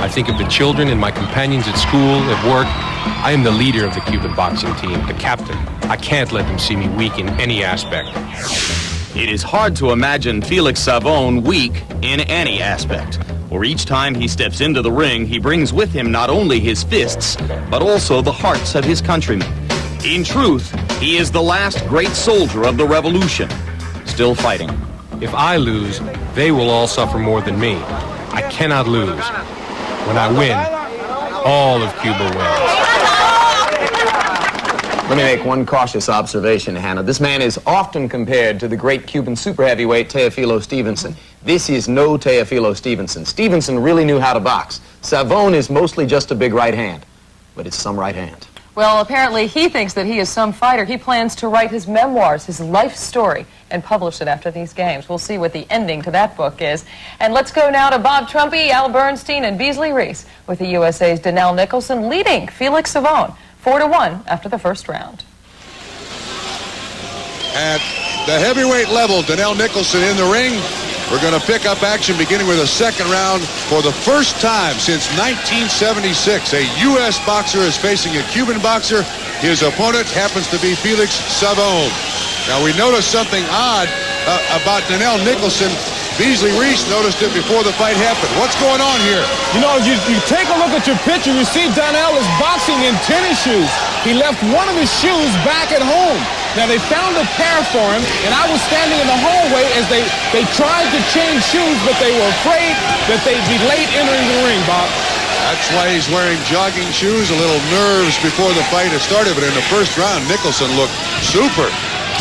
I think of the children and my companions at school, at work. I am the leader of the Cuban boxing team, the captain. I can't let them see me weak in any aspect. It is hard to imagine Felix Savon weak in any aspect. For each time he steps into the ring, he brings with him not only his fists, but also the hearts of his countrymen. In truth, he is the last great soldier of the revolution, still fighting. If I lose, they will all suffer more than me. I cannot lose. When I win, all of Cuba wins. Let me make one cautious observation, Hannah. This man is often compared to the great Cuban super heavyweight Teofilo Stevenson. This is no Teofilo Stevenson. Stevenson really knew how to box. Savon is mostly just a big right hand, but it's some right hand. Well, apparently he thinks that he is some fighter. He plans to write his memoirs, his life story, and publish it after these games. We'll see what the ending to that book is. And let's go now to Bob Trumpy, Al Bernstein, and Beasley Reese with the USA's Danell Nicholson leading Felix Savon 4-1 after the first round. At the heavyweight level, Danell Nicholson in the ring. We're going to pick up action beginning with a second round. For the first time since 1976, a U.S. boxer is facing a Cuban boxer. His opponent happens to be Felix Savon. Now, we noticed something odd about Danell Nicholson. Beasley Reese noticed it before the fight happened. What's going on here? You know, you take a look at your picture, you see Danell is boxing in tennis shoes. He left one of his shoes back at home. Now, they found a pair for him, and I was standing in the hallway as they tried to change shoes, but they were afraid that they'd be late entering the ring, Bob. That's why he's wearing jogging shoes, a little nerves before the fight has started, but in the first round, Nicholson looked super.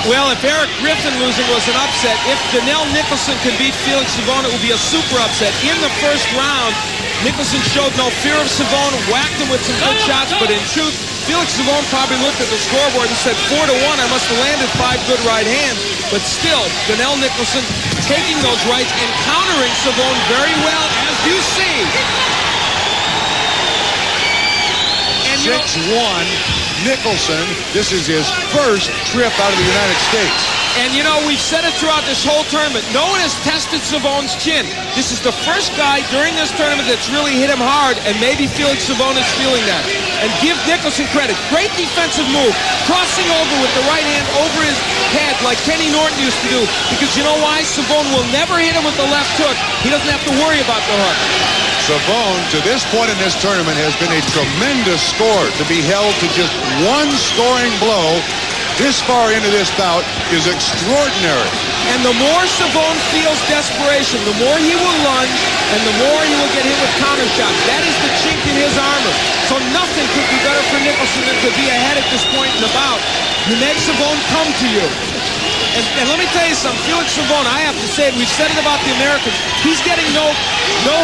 Well, if Eric Griffin losing was an upset, if Danell Nicholson can beat Felix Savon, it would be a super upset. In the first round, Nicholson showed no fear of Savon, whacked him with some good shots, but in truth, Felix Savon probably looked at the scoreboard and said, 4-1, I must have landed 5 good right hands. But still, Danell Nicholson taking those rights and countering Savon very well, as you see. And 6-1, Nicholson, this is his first trip out of the United States. And, you know, we've said it throughout this whole tournament. No one has tested Savon's chin. This is the first guy during this tournament that's really hit him hard, and maybe Felix Savon is feeling that. And give Nicholson credit. Great defensive move. Crossing over with the right hand over his head like Kenny Norton used to do. Because you know why? Savon will never hit him with the left hook. He doesn't have to worry about the hook. Savon, to this point in this tournament, has been a tremendous scorer. To be held to just one scoring blow this far into this bout is extraordinary. And the more Savon feels desperation, the more he will lunge, and the more he will get hit with counter shots. That is the chink in his armor. So nothing could be better for Nicholson than to be ahead at this point in the bout. You make Savon come to you. And let me tell you something, Felix Savon, I have to say it, we've said it about the Americans, he's getting no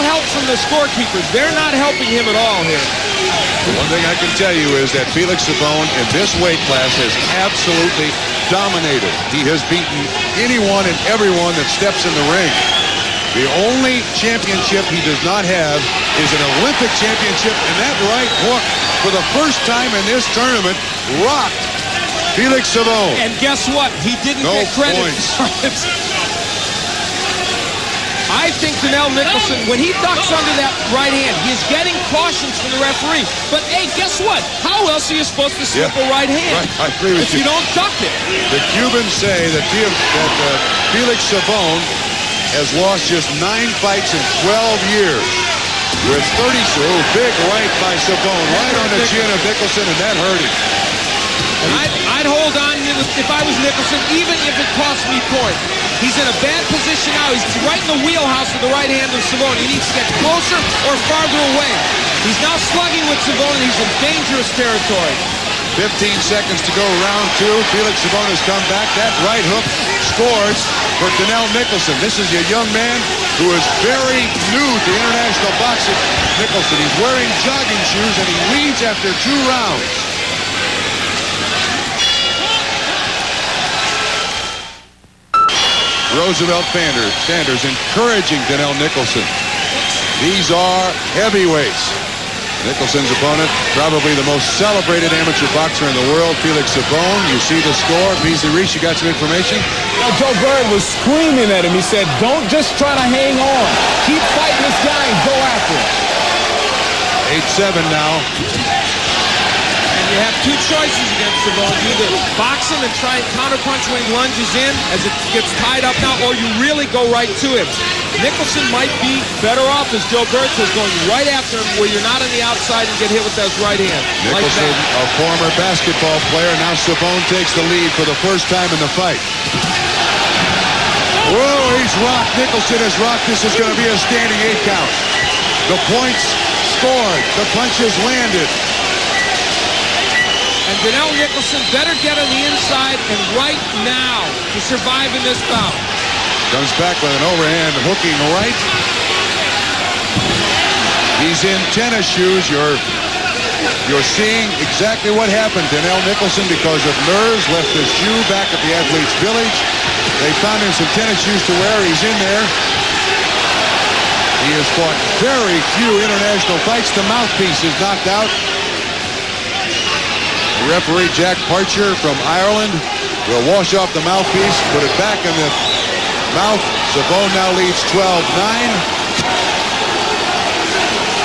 help from the scorekeepers. They're not helping him at all here. The one thing I can tell you is that Felix Savon in this weight class has absolutely dominated. He has beaten anyone and everyone that steps in the ring. The only championship he does not have is an Olympic championship, and that right hook, for the first time in this tournament, rocked Felix Savon. And guess what? He didn't get credit for it. I think Danell Nicholson, when he ducks under that right hand, he's getting cautions from the referee. But hey, guess what? How else are you supposed to slip a right hand? Right, I agree with you. If you don't duck it. The Cubans say that Felix Savon has lost just 9 fights in 12 years. With 30, big right by Savon, right on the chin of Nicholson, and that hurt him. And I'd hold on if I was Nicholson, even if it cost me points. He's in a bad position now. He's right in the wheelhouse of the right hand of Savon. He needs to get closer or farther away. He's now slugging with Savon, and he's in dangerous territory. 15 seconds to go, round 2. Felix Savon has come back. That right hook scores for Danell Nicholson. This is a young man who is very new to international boxing. Nicholson, he's wearing jogging shoes, and he leads after 2 rounds. Roosevelt Sanders encouraging Danell Nicholson. These are heavyweights. Nicholson's opponent, probably the most celebrated amateur boxer in the world, Felix Savon. You see the score. Beasley Reese, you got some information? Now, Joe Bird was screaming at him. He said, don't just try to hang on. Keep fighting this guy and go after him. 8-7 now. And you have two choices against Savon. You either box him and try and counterpunch when he lunges in as it gets tied up now, or you really go right to him. Nicholson might be better off, as Joe Bird says, going right after him where you're not on the outside and get hit with that right hand. Nicholson, a former basketball player. Now Savon takes the lead for the first time in the fight. Whoa, he's rocked. Nicholson has rocked. This is going to be a standing 8 count. The points scored. The punches landed. And Danell Nicholson better get on the inside and right now to survive in this bout. Comes back with an overhand hooking right. He's in tennis shoes. You're seeing exactly what happened. Danell Nicholson, because of nerves, left his shoe back at the Athletes Village. They found him some tennis shoes to wear. He's in there. He has fought very few international fights. The mouthpiece is knocked out. The referee, Jack Parcher from Ireland, will wash off the mouthpiece, put it back in the mouth. Savon now leads 12-9.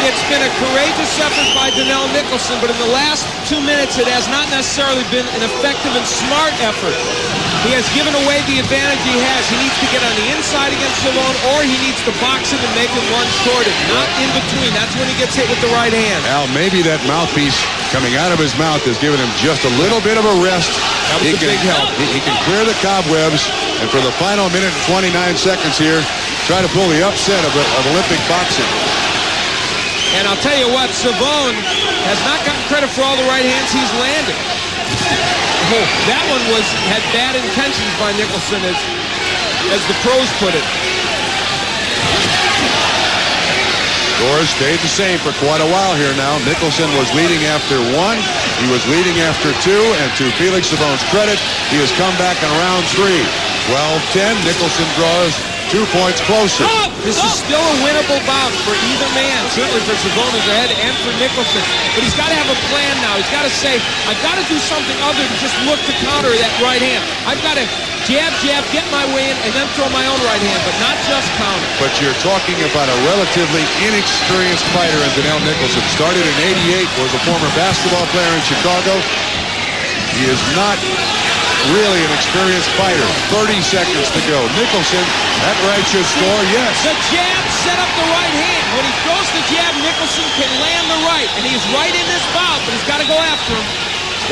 It's been a courageous effort by Danell Nicholson, but in the last 2 minutes, it has not necessarily been an effective and smart effort. He has given away the advantage he has. He needs to get on the inside against Savon, or he needs to box him and make him lunge toward him, not in between. That's when he gets hit with the right hand. Al, maybe that mouthpiece coming out of his mouth has given him just a little bit of a rest. That was a big help. He can clear the cobwebs, and for the final minute and 29 seconds here, try to pull the upset of Olympic boxing. And I'll tell you what, Savon has not gotten credit for all the right hands he's landed. That one had bad intentions by Nicholson, as the pros put it. Scores stayed the same for quite a while here now. Nicholson was leading after 1. He was leading after 2. And to Felix Savon's credit, he has come back in round 3. 12-10. Nicholson draws 2 points closer. This is still a winnable bout for either man, certainly for Savon as ahead and for Nicholson. But he's got to have a plan now. He's got to say, I've got to do something other than just look to counter that right hand. I've got to jab, get my way in, and then throw my own right hand, but not just counter. But you're talking about a relatively inexperienced fighter in Danell Nicholson. Started in '88, was a former basketball player in Chicago. He is not really an experienced fighter. 30 seconds to go. Nicholson, that right should score, yes. The jab set up the right hand. When he throws the jab, Nicholson can land the right, and he's right in this bout, but he's got to go after him.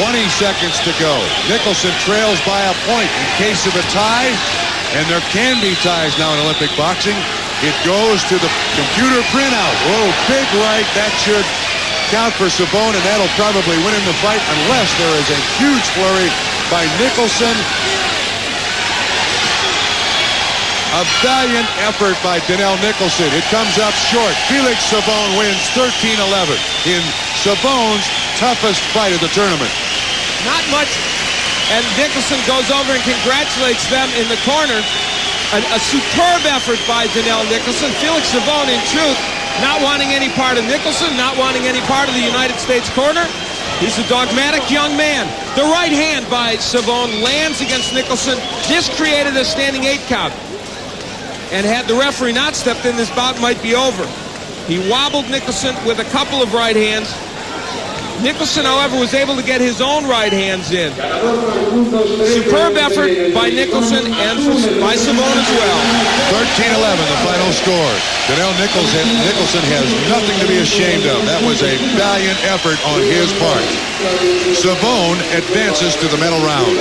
20 seconds to go. Nicholson trails by a point in case of a tie, and there can be ties now in Olympic boxing. It goes to the computer printout. Whoa, big right. That should count for Savon, and that'll probably win him the fight unless there is a huge flurry by Nicholson. A valiant effort by Danell Nicholson. It comes up short. Felix Savon wins 13-11 in Savon's toughest fight of the tournament. Not much. And Nicholson goes over and congratulates them in the corner. A superb effort by Danell Nicholson. Felix Savon, in truth, not wanting any part of Nicholson, not wanting any part of the United States corner. He's a dogmatic young man. The right hand by Savon lands against Nicholson. This created a standing 8 count. And had the referee not stepped in, this bout might be over. He wobbled Nicholson with a couple of right hands. Nicholson, however, was able to get his own right hands in. Superb effort by Nicholson and by Savon as well. 13-11, the final score. Danell Nicholson has nothing to be ashamed of. That was a valiant effort on his part. Savon advances to the medal round.